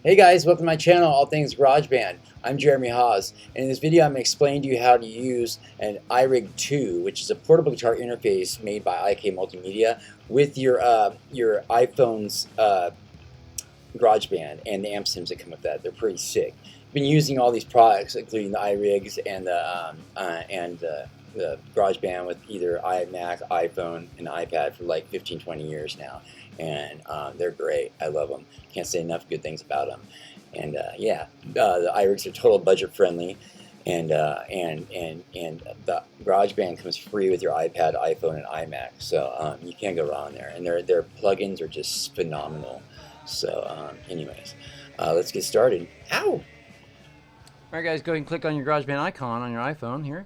Hey guys, welcome to my channel, All Things GarageBand. I'm Jeremy Haws, and in this video I'm going to explain to you how to use an iRig 2, which is a portable guitar interface made by IK Multimedia with your iPhone's GarageBand and the AmpSims that come with that. They're pretty sick. I've been using all these products, including the iRigs and the GarageBand with either iMac, iPhone, and iPad for like 15-20 years now, and they're great. I love them. Can't say enough good things about them. And the iRigs are total budget friendly, and the GarageBand comes free with your iPad, iPhone, and iMac, so you can't go wrong there. And their plugins are just phenomenal. So, let's get started. Ow! All right, guys, go ahead and click on your GarageBand icon on your iPhone here.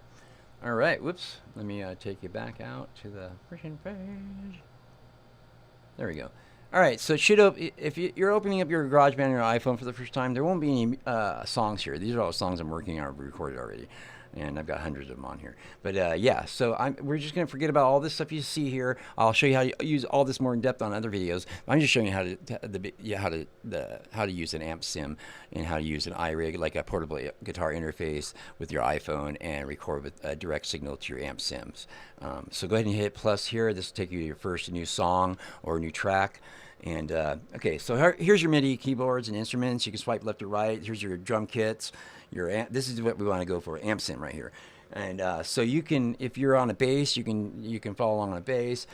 All right, whoops. Let me take you back out to the version page. There we go. All right, so it should if you're opening up your GarageBand on your iPhone for the first time, there won't be any songs here. These are all songs I'm working on, I've recorded already. And I've got hundreds of them on here. But yeah, so we're just going to forget about all this stuff you see here. I'll show you how to use all this more in depth on other videos. I'm just showing you how to use an AmpSim and how to use an iRig, like a portable guitar interface with your iPhone, and record with a direct signal to your AmpSims. So go ahead and hit plus here. This will take you to your first new song or new track. And okay, so here's your MIDI keyboards and instruments. You can swipe left or right. Here's your drum kits. This is what we want to go for, AmpSim right here. And so you can, if you're on a bass, you can follow along on a bass.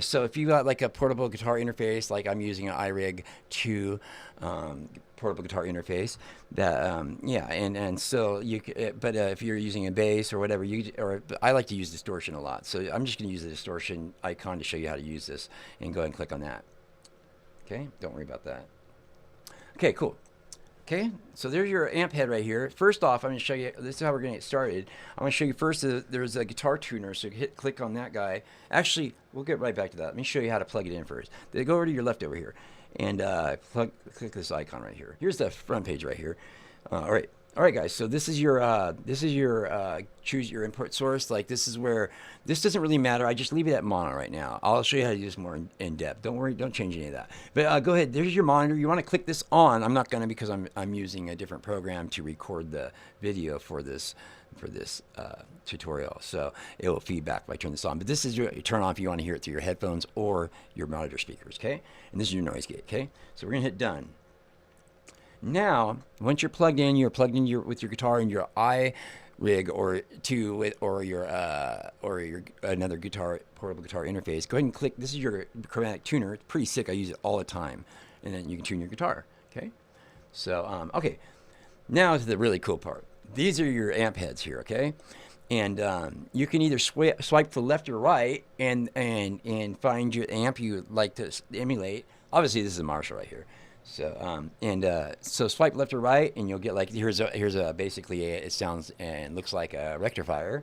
So if you got like a portable guitar interface, like I'm using an iRig 2 portable guitar interface, that and so you. But if you're using a bass or whatever, I like to use distortion a lot. So I'm just going to use the distortion icon to show you how to use this, and go ahead and click on that. Okay, don't worry about that. Okay, cool. Okay, so there's your amp head right here. First off, I'm going to show you, this is how we're going to get started. I'm going to show you first, there's a guitar tuner, so click on that guy. Actually, we'll get right back to that. Let me show you how to plug it in first. Go over to your left over here, and click this icon right here. Here's the front page right here. All right, guys. So this is your choose your input source. Like this is where this doesn't really matter. I just leave it at mono right now. I'll show you how to use more in depth. Don't worry, don't change any of that. But go ahead. There's your monitor. You want to click this on. I'm not gonna because I'm using a different program to record the video for this tutorial. So it will feedback if I turn this on. But this is your turn on if you want to hear it through your headphones or your monitor speakers. Okay. And this is your noise gate. Okay. So we're gonna hit done. Now, once you're plugged in with your guitar and your iRig or your another portable guitar interface. Go ahead and click. This is your chromatic tuner. It's pretty sick. I use it all the time, and then you can tune your guitar. Okay, so okay. Now to the really cool part. These are your amp heads here. Okay, and you can either swipe to left or right and find your amp you like to emulate. Obviously, this is a Marshall right here. So so swipe left or right, and you'll get like here's a basically it sounds and looks like a rectifier,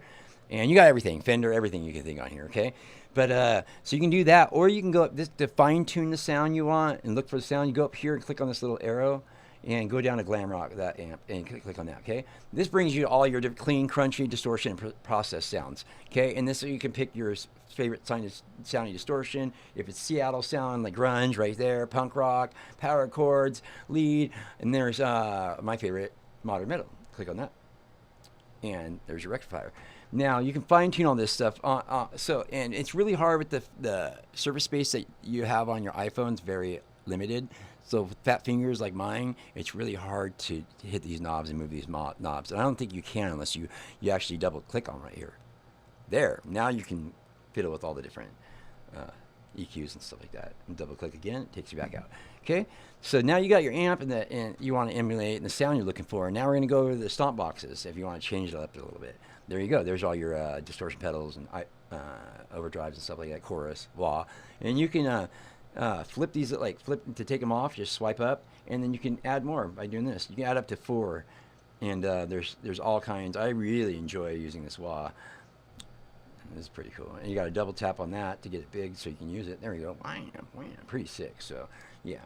and you got everything, Fender, everything you can think on here. Okay, but so you can do that, or you can go up this to fine tune the sound you want and look for the sound. You go up here and click on this little arrow, and go down to Glam Rock, that amp, and click on that. Okay, this brings you to all your clean, crunchy, distortion, and process sounds. Okay, and this so you can pick your favorite sounding distortion. If it's Seattle sound, like grunge, right there, punk rock, power chords, lead, and there's my favorite, modern metal. Click on that, and there's your rectifier. Now you can fine tune all this stuff. And it's really hard with the surface space that you have on your iPhone. It's very limited. So with fat fingers like mine, it's really hard to hit these knobs and move these knobs. And I don't think you can unless you actually double click on right here. There, now you can fiddle with all the different EQs and stuff like that. And double click again, it takes you back out. Okay, so now you got your amp and you want to emulate and the sound you're looking for. Now we're going to go over the stomp boxes if you want to change it up a little bit. There you go. There's all your distortion pedals and overdrives and stuff like that, chorus, wah. And you can flip these, flip to take them off, just swipe up, and then you can add more by doing this. You can add up to 4, and there's all kinds. I really enjoy using this wah. This is pretty cool. And you got to double tap on that to get it big so you can use it. There we go. Wham, wham. Pretty sick. So yeah.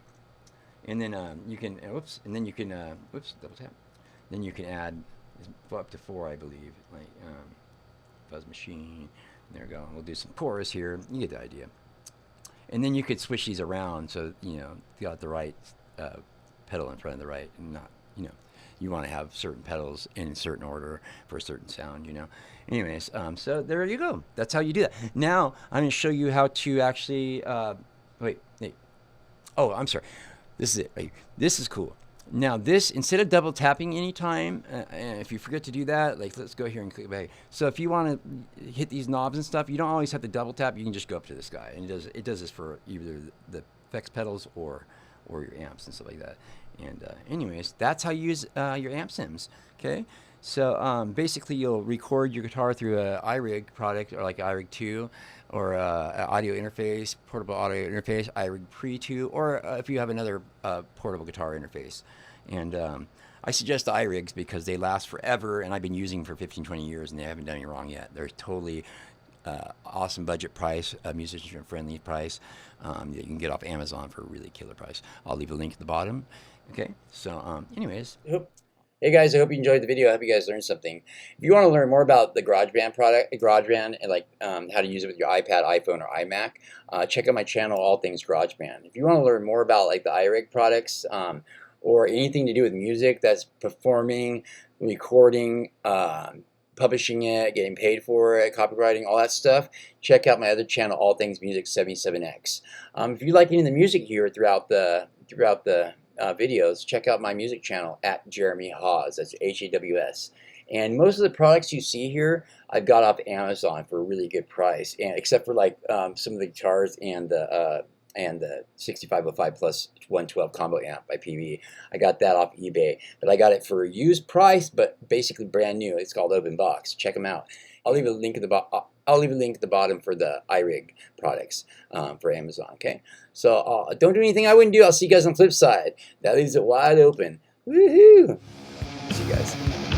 And then you can double tap. Then you can add up to 4, I believe. Like fuzz machine. There we go. We'll do some chorus here. You get the idea. And then you could switch these around so you got the right pedal in front of the right, and not, you want to have certain pedals in certain order for a certain sound, Anyways, so there you go. That's how you do that. Now I'm going to show you how to actually. Wait. Oh, I'm sorry. This is it. Right here. This is cool. Now this, instead of double tapping anytime, and if you forget to do that, like let's go here and click back. So if you want to hit these knobs and stuff, you don't always have to double tap. You can just go up to this guy, and it does this for either the effects pedals or your amps and stuff like that. And anyways, that's how you use your AmpSims. Okay. So basically, you'll record your guitar through a iRig product, or like iRig 2, or an audio interface, portable audio interface, iRig Pre 2, or if you have another portable guitar interface. And I suggest the iRigs because they last forever, and I've been using them for 15, 20 years, and they haven't done any wrong yet. They're totally awesome budget price, musician-friendly price that you can get off Amazon for a really killer price. I'll leave a link at the bottom. Okay, so anyways. Hey guys, I hope you enjoyed the video. I hope you guys learned something. If you want to learn more about the GarageBand, and like how to use it with your iPad, iPhone, or iMac, check out my channel, All Things GarageBand. If you want to learn more about like the iRig products or anything to do with music, that's performing, recording, publishing it, getting paid for it, copywriting, all that stuff, check out my other channel, All Things Music 77X. If you like any of the music here throughout the videos, check out my music channel at Jeremy Haws. That's Haws. And most of the products you see here, I've got off Amazon for a really good price, and except for like some of the guitars and the 6505 plus 112 combo amp by PV. I got that off eBay, but I got it for a used price, but basically brand new. It's called Open Box. Check them out. I'll leave a link at the bottom. I'll leave a link at the bottom for the iRig products for Amazon. Okay, so don't do anything I wouldn't do. I'll see you guys on the flip side. That leaves it wide open. Woohoo! See you guys.